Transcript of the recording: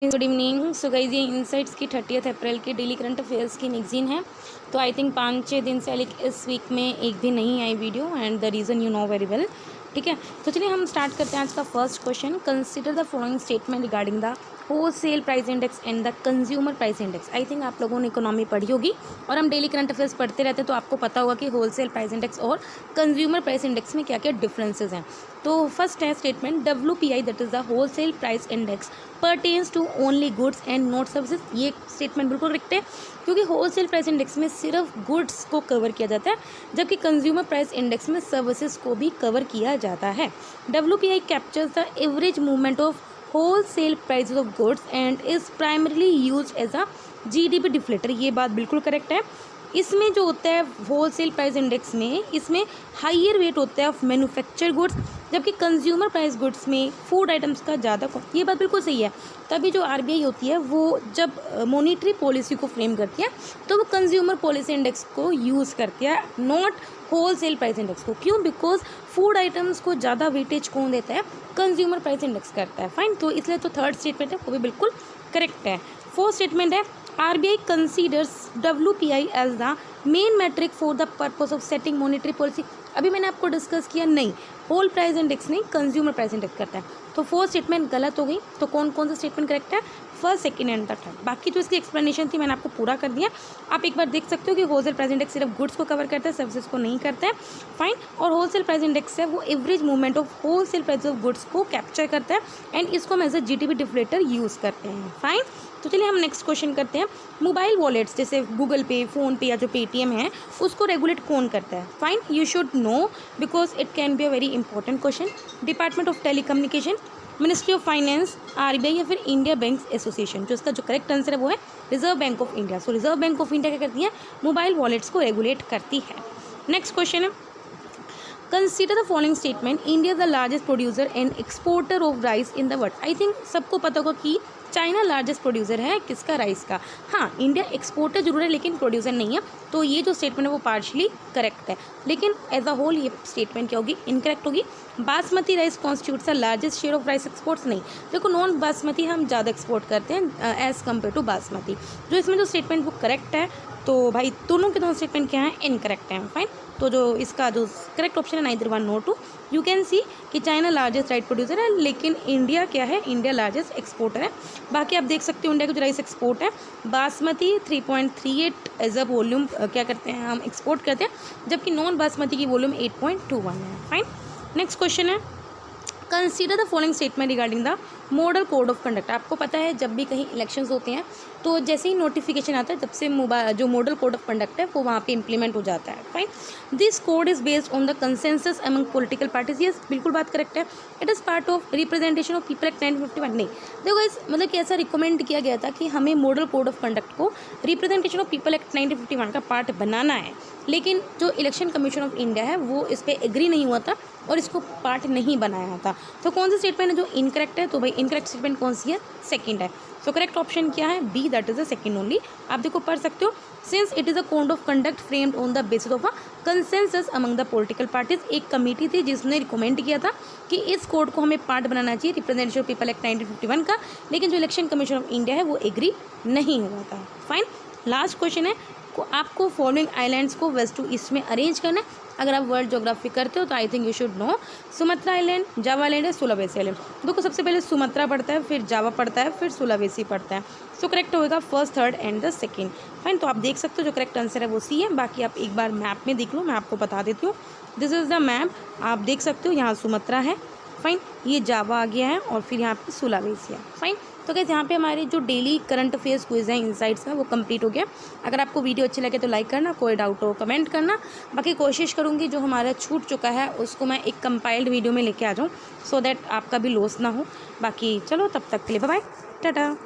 Good evening. So guys, ये insights की 30 अप्रैल की डेली करंट अफेयर्स की मैगजीन है। तो आई थिंक 5-6 दिन से लाइक इस वीक में एक भी नहीं आई video and the reason you know very well. ठीक है, तो चलिए हम स्टार्ट करते हैं आज का first question. Consider the following statement regarding the wholesale price index and the consumer price index. I think आप लोगों ने इकोनॉमी पढ़ी होगी और हम डेली करंट अफेयर्स पढ़ते रहते हैं, तो आपको पता होगा कि होलसेल प्राइस इंडेक्स और कंज्यूमर प्राइस इंडेक्स में क्या क्या डिफरेंसेस हैं। तो फर्स्ट है statement WPI, that is the wholesale price index pertains to only goods and not services. ये स्टेटमेंट बिल्कुल करेक्ट है, क्योंकि होलसेल प्राइस इंडेक्स में सिर्फ गुड्स को कवर किया जाता है, जबकि कंज्यूमर प्राइस इंडेक्स में सर्विसेज को भी कवर किया जाता है। WPI captures the average movement of wholesale prices of goods and is primarily used as a GDP deflator. ये बात बिल्कुल करेक्ट है। इसमें जो होता है होलसेल प्राइस इंडेक्स में, इसमें हाइयर वेट होता है ऑफ मैन्युफैक्चर गुड्स, जबकि कंज्यूमर प्राइस गुड्स में फूड आइटम्स का ज़्यादा। ये बात बिल्कुल सही है। तभी जो RBI होती है वो जब मॉनेटरी पॉलिसी को फ्रेम करती है तो वो कंज्यूमर पॉलिसी इंडेक्स को यूज़ करती है, नॉट होलसेल प्राइस इंडेक्स को। क्यों? बिकॉज फूड आइटम्स को ज़्यादा वेटेज कौन देता है? कंज्यूमर प्राइस इंडेक्स करता है। फाइन, तो इसलिए तो थर्ड स्टेटमेंट है वो भी बिल्कुल करेक्ट है। फोर्थ स्टेटमेंट है RBI considers WPI as the main metric for the purpose of setting monetary policy। अभी मैंने आपको डिस्कस किया, नहीं, होल प्राइस इंडेक्स नहीं, कंज्यूमर प्राइस इंडेक्स करता है। तो फोर्थ स्टेटमेंट गलत हो गई। तो कौन कौन सा स्टेटमेंट करेक्ट है? First, second and third. बाकी जो इसकी एक्सप्लेनेशन थी मैंने आपको पूरा कर दिया। आप एक बार देख सकते हो कि होलसेल प्राइस इंडेक्स सिर्फ गुड्स को कवर करता है, सर्विसेज को नहीं करता है। फाइन, और होलसेल प्राइस इंडेक्स है वो average movement of wholesale price of goods को कैप्चर करता है एंड इसको हम as a GDP deflator use करते हैं। फाइन, तो चलिए हम नेक्स्ट क्वेश्चन करते हैं। मोबाइल वॉलेट्स जैसे गूगल पे, फ़ोन पे या जो पेटीएम है, उसको रेगुलेट कौन करता है? Fine, you should know because it can be a very important question. Department of telecommunication, ministry of finance, RBI या फिर इंडिया बैंक्स एसोसिएशन। जो इसका जो करेक्ट आंसर है वो है reserve bank of India. So reserve bank of India क्या करती है? मोबाइल वॉलेट्स को रेगुलेट करती है। नेक्स्ट क्वेश्चन है consider the following statement, India the largest producer and exporter of rice in the world. I think सबको पता होगा कि चाइना लार्जेस्ट प्रोड्यूसर है किसका? राइस का। हाँ, इंडिया एक्सपोर्टर जरूर है लेकिन प्रोड्यूसर नहीं है। तो ये जो स्टेटमेंट है वो पार्शली करेक्ट है, लेकिन एज अ होल ये स्टेटमेंट क्या होगी? इनकरेक्ट होगी। Basmati rice constitutes the largest share of rice exports. नहीं, देखो, नॉन बासमती हम ज़्यादा एक्सपोर्ट करते हैं एज़ कम्पेयर टू बासमती। जो इसमें जो स्टेटमेंट वो करेक्ट है, तो भाई दोनों के दोनों स्टेटमेंट क्या है? इनकरेक्ट है। फाइन, तो जो इसका जो करेक्ट ऑप्शन है neither 1 nor 2। You can see कि चाइना लार्जेस्ट राइस प्रोड्यूसर है, लेकिन इंडिया क्या है? इंडिया लार्जेस्ट एक्सपोर्टर है। बाकी आप देख सकते हो इंडिया का जो राइस एक्सपोर्ट है, बासमती 3.38 एज अ वॉल्यूम क्या करते हैं हम? एक्सपोर्ट करते हैं, जबकि नॉन बासमती की वॉल्यूम 8.21 है। फाइन, नेक्स्ट क्वेश्चन है consider the following statement regarding the model code of conduct. आपको पता है जब भी कहीं इलेक्शंस होते हैं तो जैसे ही नोटिफिकेशन आता है तब से जो मॉडल कोड ऑफ कंडक्ट है वो वहाँ पे इंप्लीमेंट हो जाता है। Fine, this code is based on the consensus among political parties. ये बिल्कुल बात करेक्ट है। It is part of representation of people act 1951। नहीं, देखो इस मतलब कि ऐसा रिकमेंड किया गया था कि हमें मॉडल कोड ऑफ कंडक्ट को रिप्रेजेंटेशन ऑफ पीपल एक्ट 1951 का पार्ट बनाना है, लेकिन जो इलेक्शन कमीशन ऑफ इंडिया है वो इस पर एग्री नहीं हुआ था और इसको पार्ट नहीं बनाया था। तो कौन सा स्टेटमेंट है जो इनकरेक्ट है? तो भाई इनकरेक्ट स्टेटमेंट कौन सी है? सेकंड है। सो करेक्ट ऑप्शन क्या है? B, that is the second only. आप देखो पढ़ सकते हो, since it is a code of conduct framed on the basis of a consensus among the political parties. एक कमेटी थी जिसने रिकमेंड किया था कि इस कोड को हमें पार्ट बनाना चाहिए रिप्रेजेंटेशन ऑफ पीपल एक्ट 1951 का, लेकिन जो इलेक्शन कमीशन ऑफ इंडिया है वो एग्री नहीं हुआ था। फाइन, लास्ट क्वेश्चन है आपको फॉलोइंग आइलैंड्स को वेस्ट टू ईस्ट में अरेंज करना है। अगर आप वर्ल्ड ज्योग्राफी करते हो तो I think you should know Sumatra island, Java island है, सुलावेसी आइलैंड। देखो सबसे पहले सुमात्रा पड़ता है, फिर जावा पड़ता है, फिर सुलावेसी पड़ता है। सो करेक्ट होगा first, third and the second. Fine, तो आप देख सकते हो जो करेक्ट आंसर है वो सी है। बाकी आप एक बार मैप में देख लो, मैं आपको बता देती हूँ। दिस इज़ द मैप, आप देख सकते हो यहाँ सुमात्रा है। फाइन, ये जावा आ गया है और फिर यहाँ पे सुलावेसी है। फाइन, तो गाइस यहाँ पे हमारे जो डेली करंट अफेयर्स क्विज हैं इनसाइट्स का वो कंप्लीट हो गया। अगर आपको वीडियो अच्छी लगे तो लाइक करना, कोई डाउट हो कमेंट करना। बाकी कोशिश करूँगी जो हमारा छूट चुका है उसको मैं एक कंपाइल्ड वीडियो में लेके आ जाऊँ, सो दैट आपका भी लॉस ना हो। बाकी चलो तब तक के लिए बाय बाय, टाटा।